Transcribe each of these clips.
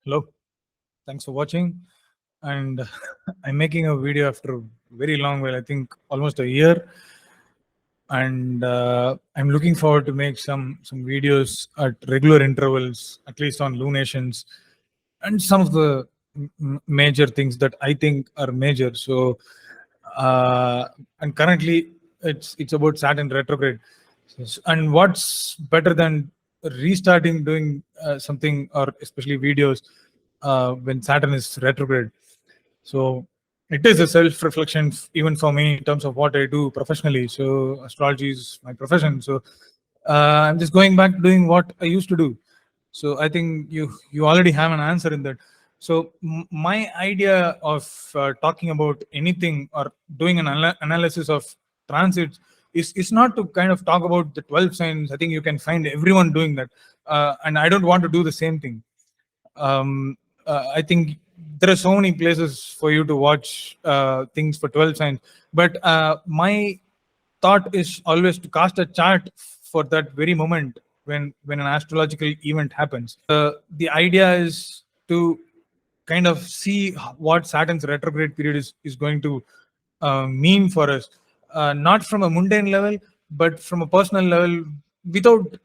Hello, thanks for watching. And I'm making a video after a very long while, I think almost a year. And I'm looking forward to make some videos at regular intervals, at least on lunations and some of the major things that I think are major. So, and currently it's about Saturn retrograde. And what's better than restarting doing something, or especially videos when Saturn is retrograde? So it is a self-reflection, even for me, in terms of what I do professionally. So astrology is my profession. So I'm just going back to doing what I used to do. So I think you already have an answer in that. So my idea of talking about anything or doing an analysis of transits is not to kind of talk about the 12 signs. I think you can find everyone doing that, and I don't want to do the same thing. I think there are so many places for you to watch things for 12 signs, but my thought is always to cast a chart for that very moment when an astrological event happens. The idea is to kind of see what Saturn's retrograde period is going to mean for us, not from a mundane level, but from a personal level, without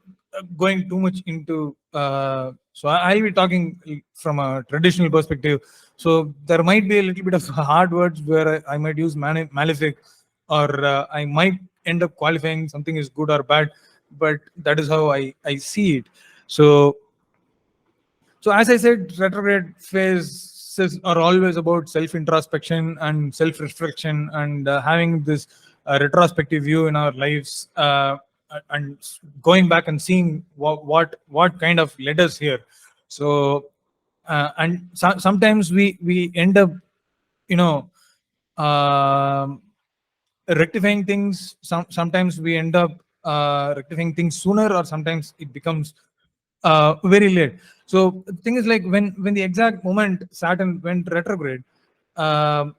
going too much into. I'll be talking from a traditional perspective. So there might be a little bit of hard words where I might use malefic, or I might end up qualifying something is good or bad, but that is how I see it. So as I said, retrograde phases are always about self-introspection and self-reflection, and having this retrospective view in our lives, and going back and seeing what kind of led us here. So and sometimes we end up, you know, um rectifying things. Sometimes we end up rectifying things sooner, or sometimes it becomes very late. So the thing is, like, when the exact moment Saturn went retrograde, um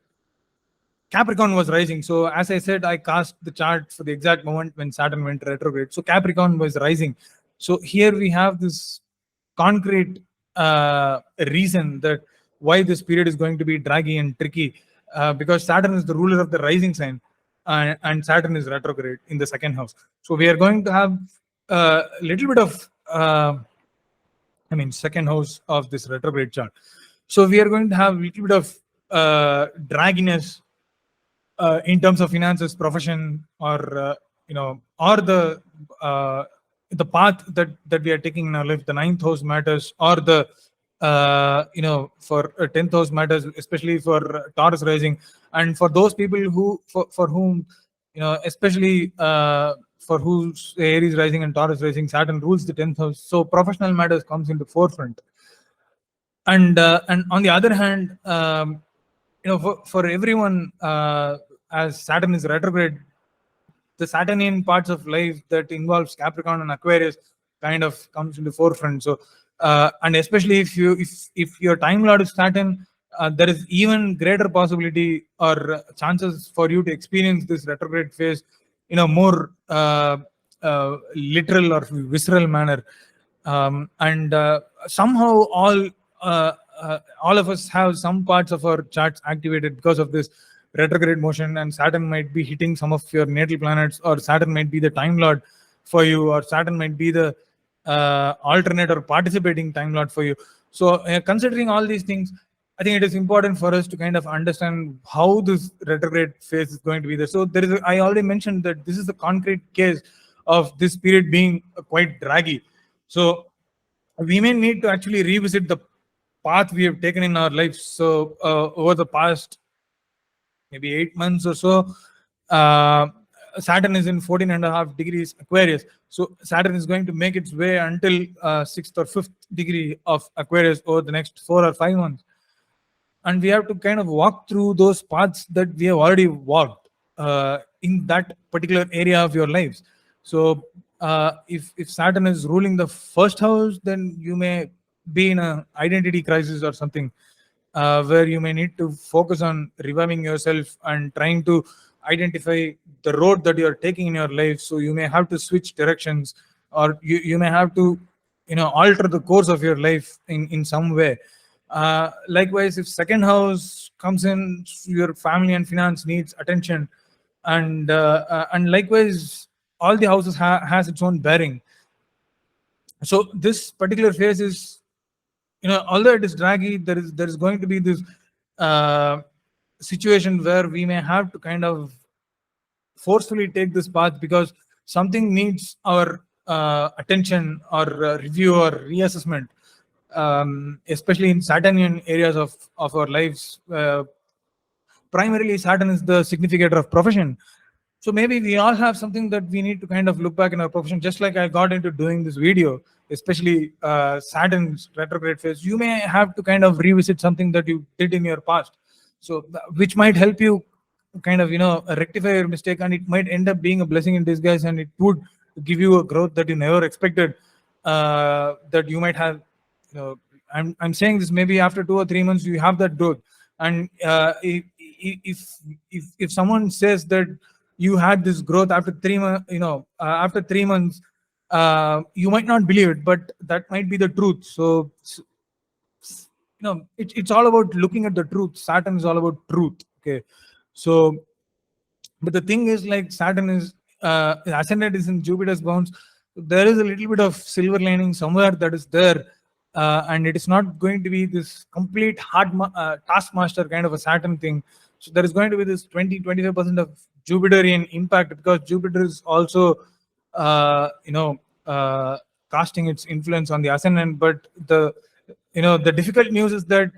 Capricorn was rising. So as I said, I cast the chart for the exact moment when Saturn went retrograde. So Capricorn was rising. So here we have this concrete reason that why this period is going to be draggy and tricky, because Saturn is the ruler of the rising sign, and Saturn is retrograde in the second house. So we are going to have a little bit of second house of this retrograde chart. So we are going to have a little bit of dragginess in terms of finances, profession, or or the path that we are taking in our life. The ninth house matters, or the for 10th house matters, especially for Taurus rising, and for those people for whom, especially for whose Aries rising and Taurus rising, Saturn rules the 10th house. So professional matters comes into forefront. And on the other hand, for everyone, as Saturn is retrograde, the Saturnian parts of life that involves Capricorn and Aquarius kind of comes into forefront. So and especially if your time lord is Saturn, there is even greater possibility or chances for you to experience this retrograde phase in a more literal or visceral manner. And somehow all of us have some parts of our charts activated because of this retrograde motion, and Saturn might be hitting some of your natal planets, or Saturn might be the time lord for you, or Saturn might be the alternate or participating time lord for you. So considering all these things, I think it is important for us to kind of understand how this retrograde phase is going to be there. So I already mentioned that this is the concrete case of this period being quite draggy. So we may need to actually revisit the path we have taken in our lives. So over the past maybe 8 months or so, Saturn is in 14.5 degrees Aquarius. So Saturn is going to make its way until 6th or 5th degree of Aquarius over the next 4 or 5 months. And we have to kind of walk through those paths that we have already walked in that particular area of your lives. So if Saturn is ruling the first house, then you may be in an identity crisis or something, where you may need to focus on reviving yourself and trying to identify the road that you are taking in your life. So you may have to switch directions, or you may have to alter the course of your life in some way. Likewise, if second house comes in, your family and finance needs attention, and likewise, all the houses has its own bearing. So this particular phase is, although it is draggy, there is going to be this uh, situation where we may have to kind of forcefully take this path because something needs our attention or review or reassessment, especially in Saturnian areas of our lives. Primarily, Saturn is the significator of profession. So maybe we all have something that we need to kind of look back in our profession. Just like I got into doing this video, especially Saturn's retrograde phase, you may have to kind of revisit something that you did in your past. So which might help you kind of rectify your mistake, and it might end up being a blessing in disguise, and it would give you a growth that you never expected, that you might have. I'm saying this, maybe after 2 or 3 months you have that growth. And if someone says that you had this growth after 3 months, after 3 months, you might not believe it, but that might be the truth. So it's all about looking at the truth. Saturn is all about truth. Okay. So, but the thing is, like, Saturn is ascendant is in Jupiter's bounds. There is a little bit of silver lining somewhere that is there, and it is not going to be this complete taskmaster kind of a Saturn thing. So there is going to be this 20-25% of Jupiterian impact, because Jupiter is also uh, casting its influence on the ascendant. But the difficult news is that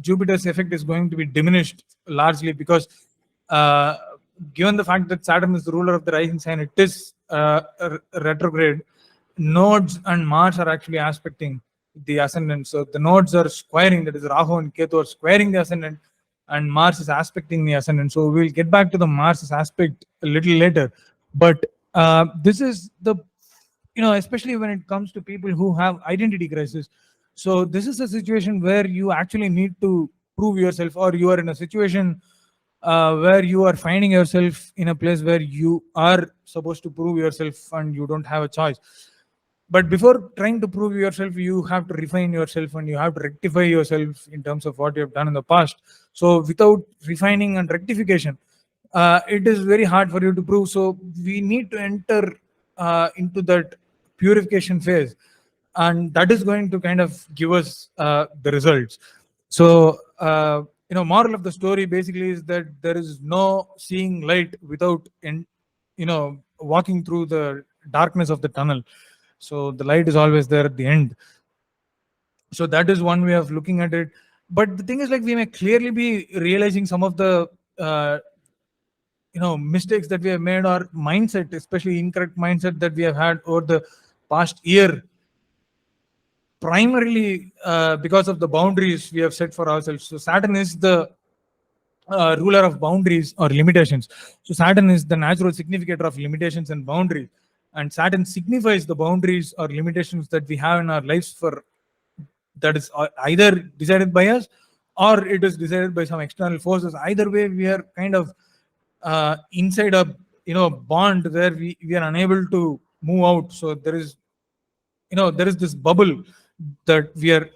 Jupiter's effect is going to be diminished largely because, uh, given the fact that Saturn is the ruler of the rising sign, it is retrograde. Nodes and Mars are actually aspecting the ascendant. So the nodes are squaring, that is Rahu and Ketu are squaring the ascendant, and Mars is aspecting the ascendant. So we'll get back to the Mars aspect a little later. But this is the, especially when it comes to people who have identity crisis. So this is a situation where you actually need to prove yourself, or you are in a situation where you are finding yourself in a place where you are supposed to prove yourself and you don't have a choice. But before trying to prove yourself, you have to refine yourself and you have to rectify yourself in terms of what you have done in the past. So without refining and rectification, it is very hard for you to prove. So we need to enter into that purification phase, and that is going to kind of give us the results. So moral of the story basically is that there is no seeing light without walking through the darkness of the tunnel. So the light is always there at the end. So that is one way of looking at it. But the thing is, like, we may clearly be realizing some of the mistakes that we have made, or mindset, especially incorrect mindset that we have had over the past year, primarily because of the boundaries we have set for ourselves. So Saturn is the ruler of boundaries or limitations. So Saturn is the natural significator of limitations and boundaries, and Saturn signifies the boundaries or limitations that we have in our lives, for that is either decided by us or it is decided by some external forces. Either way, we are kind of inside a bond where we are unable to move out. So there is this bubble that we are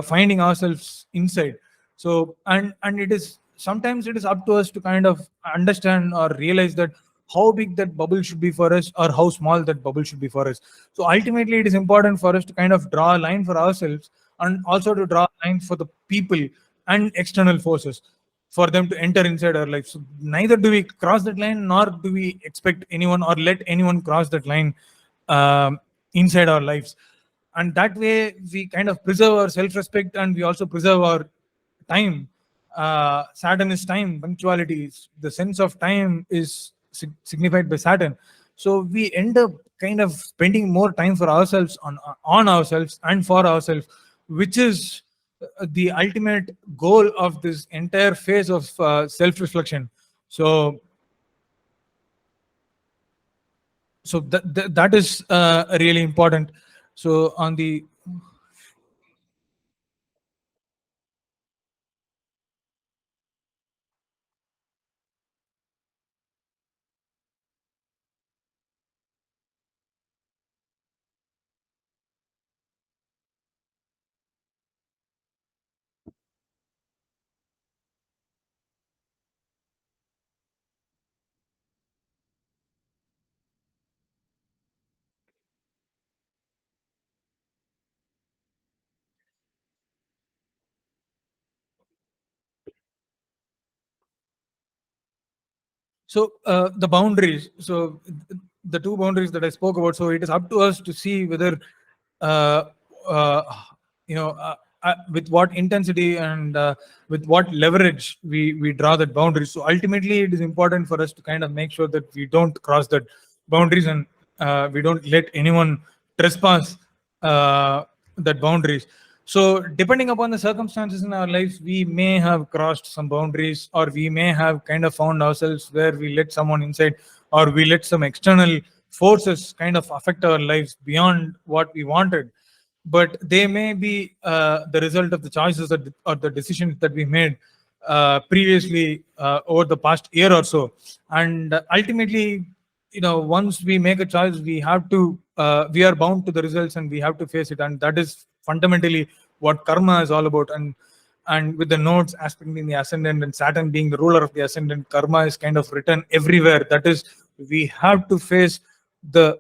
finding ourselves inside. So and it is sometimes it is up to us to kind of understand or realize that how big that bubble should be for us, or how small that bubble should be for us. So ultimately, it is important for us to kind of draw a line for ourselves, and also to draw a line for the people and external forces, for them to enter inside our life. So neither do we cross that line, nor do we expect anyone or let anyone cross that line inside our lives. And that way, we kind of preserve our self-respect, and we also preserve our time. Saturn is time, punctuality. The sense of time is signified by Saturn. So we end up kind of spending more time for ourselves, on ourselves and for ourselves, which is the ultimate goal of this entire phase of self-reflection. So that is really important. So on the So the boundaries. So the two boundaries that I spoke about. So it is up to us to see whether, uh, uh, with what intensity and with what leverage we draw that boundary. So ultimately, it is important for us to kind of make sure that we don't cross that boundaries, and we don't let anyone trespass that boundaries. So depending upon the circumstances in our lives, we may have crossed some boundaries, or we may have kind of found ourselves where we let someone inside, or we let some external forces kind of affect our lives beyond what we wanted. But they may be the result of the choices or the decisions that we made previously over the past year or so. And ultimately, once we make a choice, we are bound to the results, and we have to face it. And that is fundamentally what karma is all about. And with the nodes aspect in the ascendant and Saturn being the ruler of the ascendant, karma is kind of written everywhere. That is, we have to face the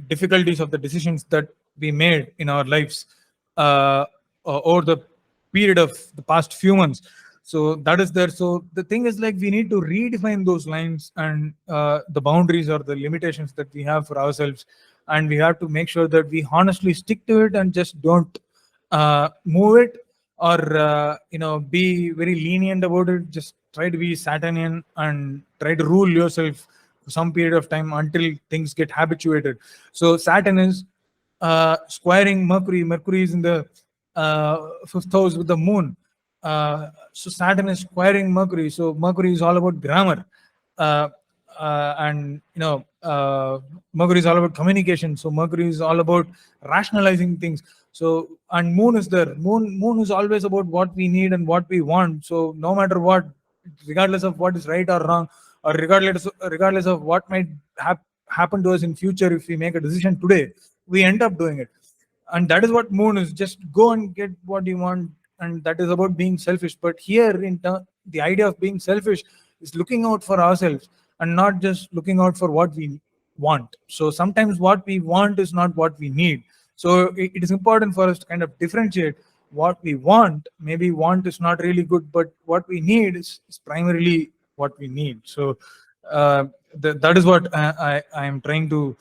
difficulties of the decisions that we made in our lives over the period of the past few months. So that is there. So the thing is, like, we need to redefine those lines and the boundaries or the limitations that we have for ourselves, and we have to make sure that we honestly stick to it and just don't move it, or be very lenient about it. Just try to be Saturnian and try to rule yourself for some period of time until things get habituated. So Saturn is squaring Mercury. Mercury is in the fifth house with the moon. So Saturn is squaring Mercury. So Mercury is all about grammar, uh, and Mercury is all about communication. So Mercury is all about rationalizing things. So, and Moon is there. Moon is always about what we need and what we want. So no matter what, regardless of what is right or wrong, or regardless of what might happen to us in future, if we make a decision today, we end up doing it. And that is what Moon is. Just go and get what you want, and that is about being selfish. But here, the idea of being selfish is looking out for ourselves and not just looking out for what we want. So sometimes what we want is not what we need. So it is important for us to kind of differentiate what we want. Maybe want is not really good, but what we need is primarily what we need. So that is what I am trying to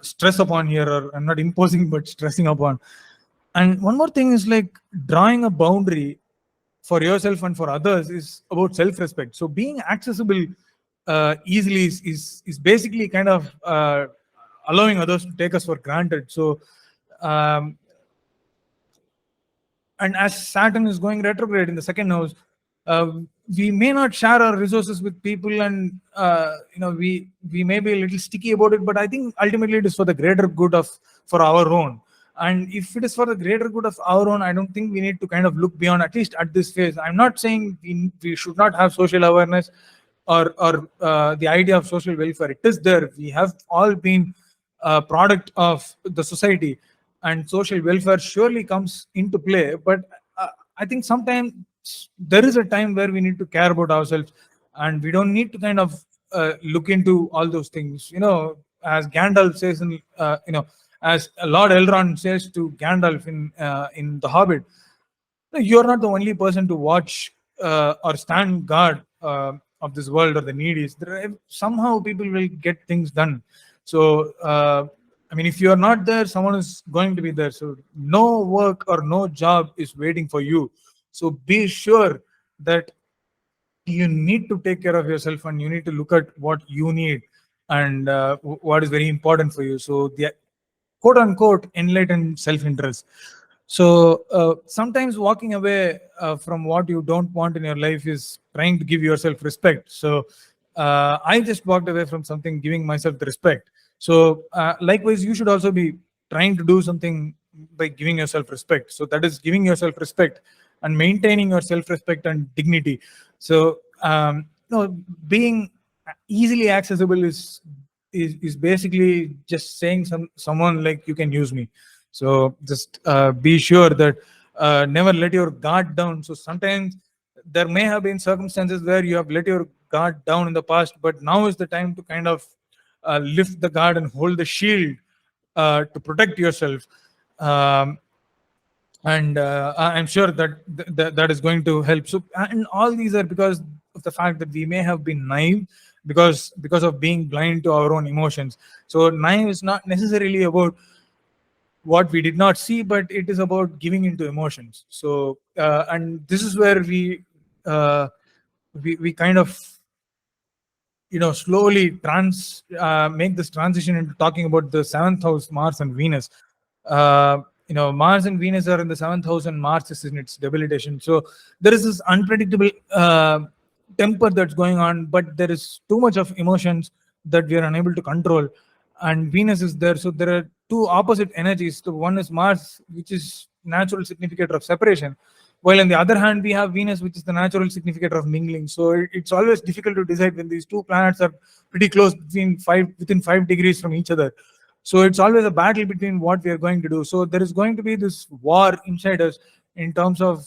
stress upon here, or I'm not imposing but stressing upon. And one more thing is, like, drawing a boundary for yourself and for others is about self-respect. So being accessible easily is basically kind of allowing others to take us for granted. So um, and as Saturn is going retrograde in the second house, uh, we may not share our resources with people, and we may be a little sticky about it. But I think ultimately it is for the greater good of for our own. And if it is for the greater good of our own, I don't think we need to kind of look beyond, at least at this phase. I'm not saying we should not have social awareness, or the idea of social welfare. It is there. We have all been a product of the society, and social welfare surely comes into play. But I think sometimes there is a time where we need to care about ourselves, and we don't need to kind of look into all those things. As Gandalf says as Lord Elrond says to Gandalf in The Hobbit, no, you're not the only person to watch or stand guard of this world or the needies. Somehow people will get things done. So, I mean, if you are not there, someone is going to be there. So, no work or no job is waiting for you. So, be sure that you need to take care of yourself, and you need to look at what you need and what is very important for you. So, the quote unquote enlightened self interest. So sometimes walking away from what you don't want in your life is trying to give yourself respect. So I just walked away from something, giving myself the respect. So likewise, you should also be trying to do something by giving yourself respect. So that is giving yourself respect and maintaining your self-respect and dignity. So being easily accessible is basically just saying someone like, you can use me. So just be sure that never let your guard down. So sometimes there may have been circumstances where you have let your guard down in the past, but now is the time to kind of lift the guard and hold the shield to protect yourself. And I'm sure that that is going to help. So, and all these are because of the fact that we may have been naive because of being blind to our own emotions. So naive is not necessarily about what we did not see, but it is about giving into emotions. So and this is where we kind of slowly make this transition into talking about the seventh house, Mars and Venus. Mars and Venus are in the seventh house, and Mars is in its debilitation. So there is this unpredictable temper that's going on, but there is too much of emotions that we are unable to control. And Venus is there, so there are two opposite energies. The one is Mars, which is natural significator of separation, while on the other hand, we have Venus, which is the natural significator of mingling. So it's always difficult to decide when these two planets are pretty close, within 5 degrees from each other. So it's always a battle between what we are going to do. So there is going to be this war inside us in terms of,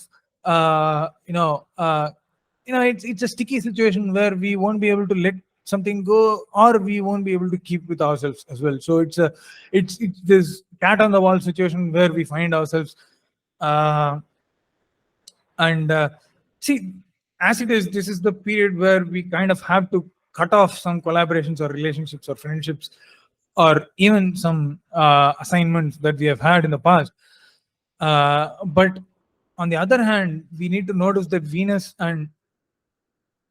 it's a sticky situation where we won't be able to let something go, or we won't be able to keep with ourselves as well. So it's this cat on the wall situation where we find ourselves. And see, as it is, this is the period where we kind of have to cut off some collaborations or relationships or friendships, or even some assignments that we have had in the past. But on the other hand, we need to notice that Venus and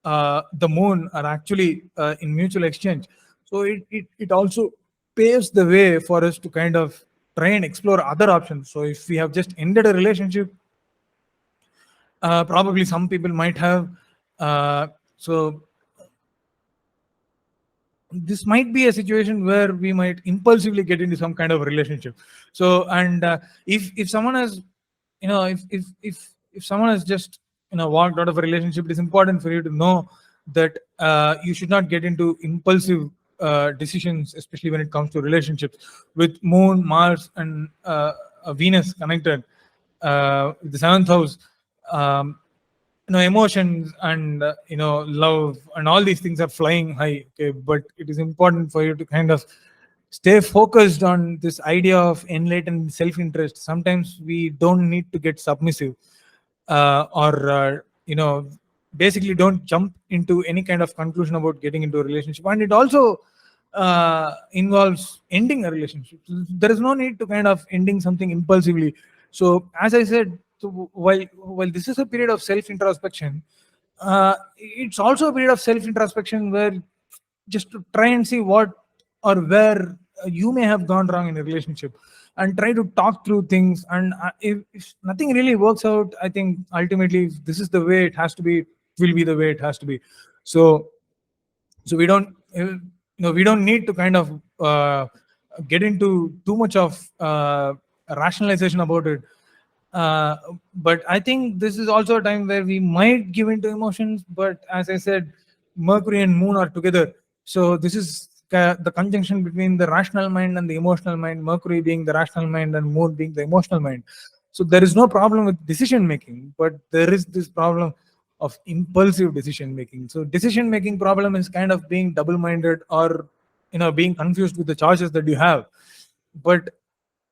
the moon are actually in mutual exchange. So it also paves the way for us to kind of try and explore other options. So if we have just ended a relationship, probably some people might have. So this might be a situation where we might impulsively get into some kind of relationship. So, and if someone has, if someone has just walked out of a relationship, it is important for you to know that you should not get into impulsive decisions, especially when it comes to relationships. With Moon, Mars, and Venus connected, the seventh house. Emotions and love and all these things are flying high. Okay, but it is important for you to kind of stay focused on this idea of enlightened self-interest. Sometimes we don't need to get submissive, or basically don't jump into any kind of conclusion about getting into a relationship. And it also involves ending a relationship. There is no need to kind of ending something impulsively. So as I said, so while this is a period of self introspection, it's also a period of self introspection where just to try and see what or where you may have gone wrong in a relationship, and try to talk through things. And if nothing really works out, I think ultimately, if this is the way it has to be, it will be the way it has to be. So we don't we don't need to kind of get into too much of rationalization about it. But I think this is also a time where we might give into emotions. But as I said, Mercury and Moon are together. So this is the conjunction between the rational mind and the emotional mind, Mercury being the rational mind and Moon being the emotional mind. So there is no problem with decision making, but there is this problem of impulsive decision making. So decision making problem is kind of being double minded, or being confused with the choices that you have. But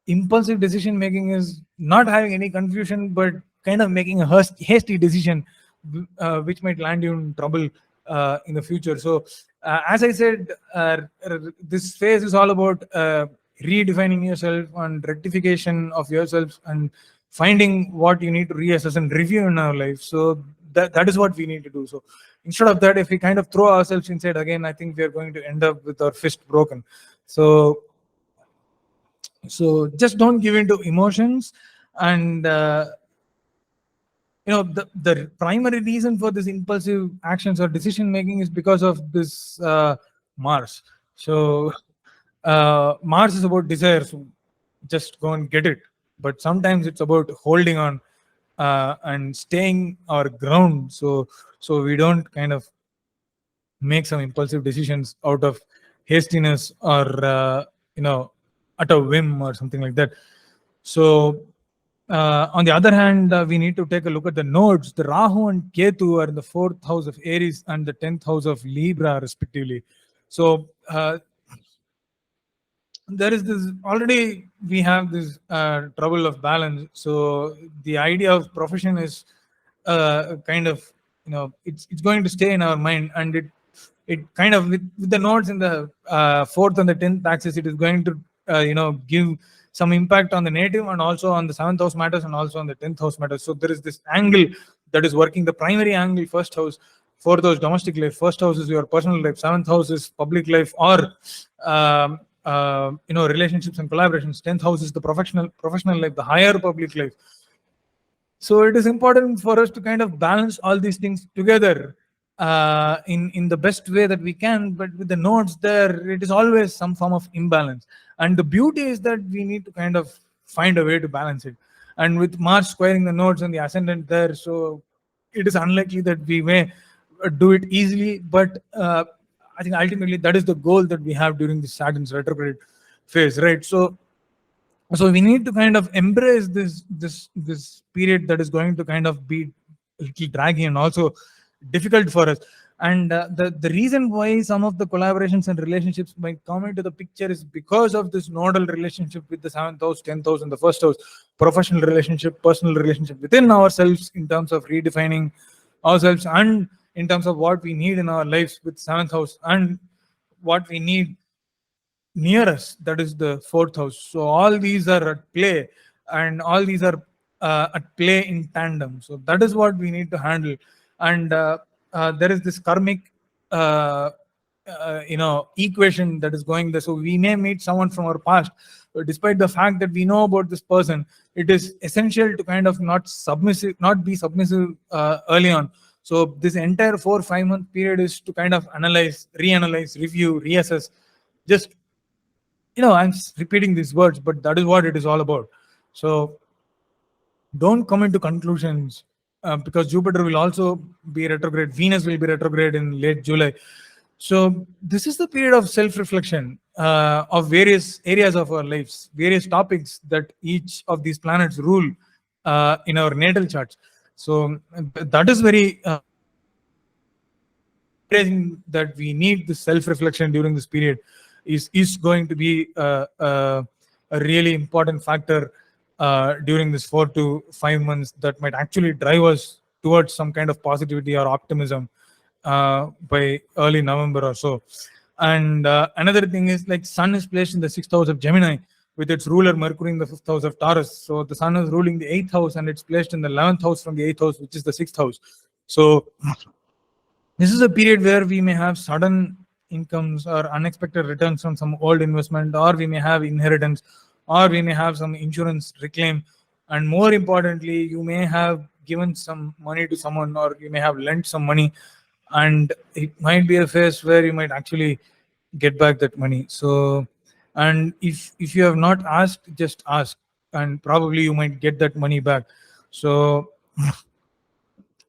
impulsive decision making is not having any confusion, but kind of making a hasty decision, which might land you in trouble in the future. So as I said, this phase is all about redefining yourself and rectification of yourself, and finding what you need to reassess and review in our life. So that is what we need to do. So instead of that, if we kind of throw ourselves inside again, I think we are going to end up with our fist broken. So just don't give in to emotions. And the primary reason for this impulsive actions or decision making is because of this Mars. So Mars is about desire, so just go and get it. But sometimes it's about holding on and staying our ground, so we don't kind of make some impulsive decisions out of hastiness, or at a whim or something like that. So on the other hand, we need to take a look at the nodes. The Rahu and Ketu are in the 4th house of Aries and the 10th house of Libra, respectively. So there is this already, we have this trouble of balance. So the idea of profession is kind of it's going to stay in our mind, and it kind of, with the nodes in the fourth and the 10th axis, it is going to give some impact on the native, and also on the 7th house matters, and also on the 10th house matters. So there is this angle that is working, the primary angle, first house, fourth house domestic life, first house is your personal life, 7th house is public life, or relationships and collaborations, 10th house is the professional life, the higher public life. So it is important for us to kind of balance all these things together in the best way that we can. But with the nodes there, it is always some form of imbalance. And the beauty is that we need to kind of find a way to balance it. And with Mars squaring the nodes and the ascendant there, so it is unlikely that we may do it easily. But I think ultimately that is the goal that we have during the Saturn's retrograde phase, right? So we need to kind of embrace this period that is going to kind of be a little draggy and also difficult for us. And the reason why some of the collaborations and relationships might come into the picture is because of this nodal relationship with the 7th house, 10th house, and the first house, professional relationship, personal relationship within ourselves, in terms of redefining ourselves, and in terms of what we need in our lives with 7th house, and what we need near us, that is the 4th house. So all these are at play, and all these are at play in tandem. So that is what we need to handle. And there is this karmic equation that is going there. So we may meet someone from our past, but despite the fact that we know about this person, it is essential to kind of not be submissive early on. So this entire 4-5 month period is to kind of analyze, reanalyze, review, reassess. Just, I'm repeating these words, but that is what it is all about. So don't come into conclusions, because Jupiter will also be retrograde, Venus will be retrograde in late July. So this is the period of self-reflection of various areas of our lives, various topics that each of these planets rule in our natal charts. So that is very that we need this self-reflection during this period is going to be a really important factor during this 4 to 5 months, that might actually drive us towards some kind of positivity or optimism by early November or so. And another thing is, like, Sun is placed in the 6th house of Gemini with its ruler Mercury in the 5th house of Taurus. So the Sun is ruling the 8th house, and it's placed in the 11th house from the 8th house, which is the 6th house. So this is a period where we may have sudden incomes or unexpected returns from some old investment, or we may have inheritance, or we may have some insurance reclaim. And more importantly, you may have given some money to someone, or you may have lent some money, and it might be a phase where you might actually get back that money. So, and if you have not asked, just ask, and probably you might get that money back. So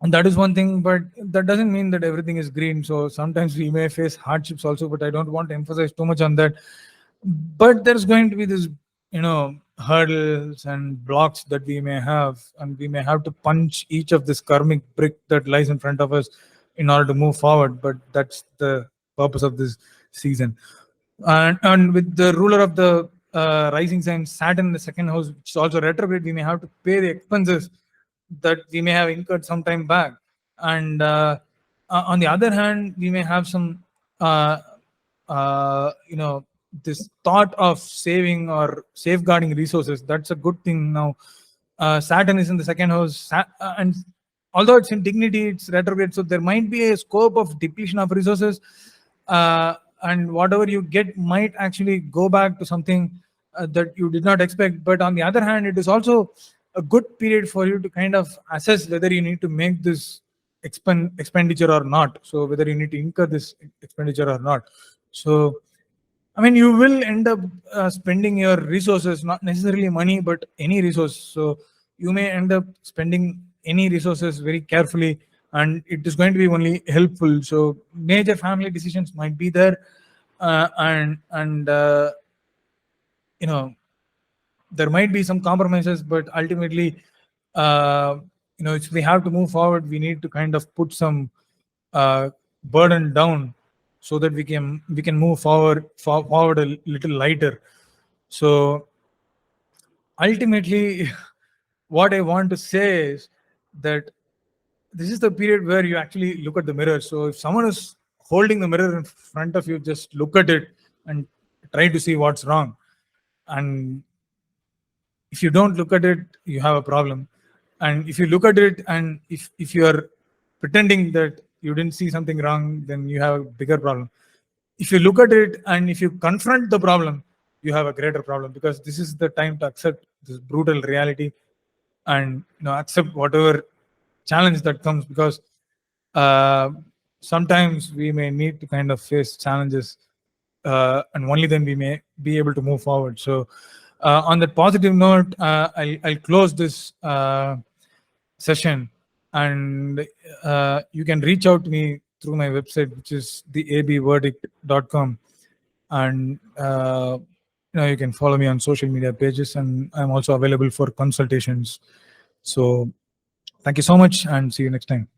and that is one thing, but that doesn't mean that everything is green. So sometimes we may face hardships also, but I don't want to emphasize too much on that. But there's going to be this, hurdles and blocks that we may have, and we may have to punch each of this karmic brick that lies in front of us in order to move forward. But that's the purpose of this season. And with the ruler of the rising sign, Saturn in the 2nd house, which is also retrograde, we may have to pay the expenses that we may have incurred some time back. And on the other hand, we may have some this thought of saving or safeguarding resources. That's a good thing. Now Saturn is in the 2nd house, and although it's in dignity, it's retrograde, so there might be a scope of depletion of resources, and whatever you get might actually go back to something that you did not expect. But on the other hand, it is also a good period for you to kind of assess whether you need to make this expenditure or not. So whether you need to incur this expenditure or not. So I mean, you will end up spending your resources, not necessarily money, but any resource. So you may end up spending any resources very carefully, and it is going to be only helpful. So major family decisions might be there, and there might be some compromises, but ultimately, if we have to move forward, we need to kind of put some burden down, so that we can move forward a little lighter. So ultimately, what I want to say is that this is the period where you actually look at the mirror. So if someone is holding the mirror in front of you, just look at it and try to see what's wrong. And if you don't look at it, you have a problem. And if you look at it and if you are pretending that you didn't see something wrong, then you have a bigger problem. If you look at it and if you confront the problem, you have a greater problem, because this is the time to accept this brutal reality and accept whatever challenge that comes, because sometimes we may need to kind of face challenges, and only then we may be able to move forward. So on that positive note, I'll close this session, and you can reach out to me through my website, which is theabverdict.com, and you can follow me on social media pages, and I'm also available for consultations. So thank you so much, and see you next time.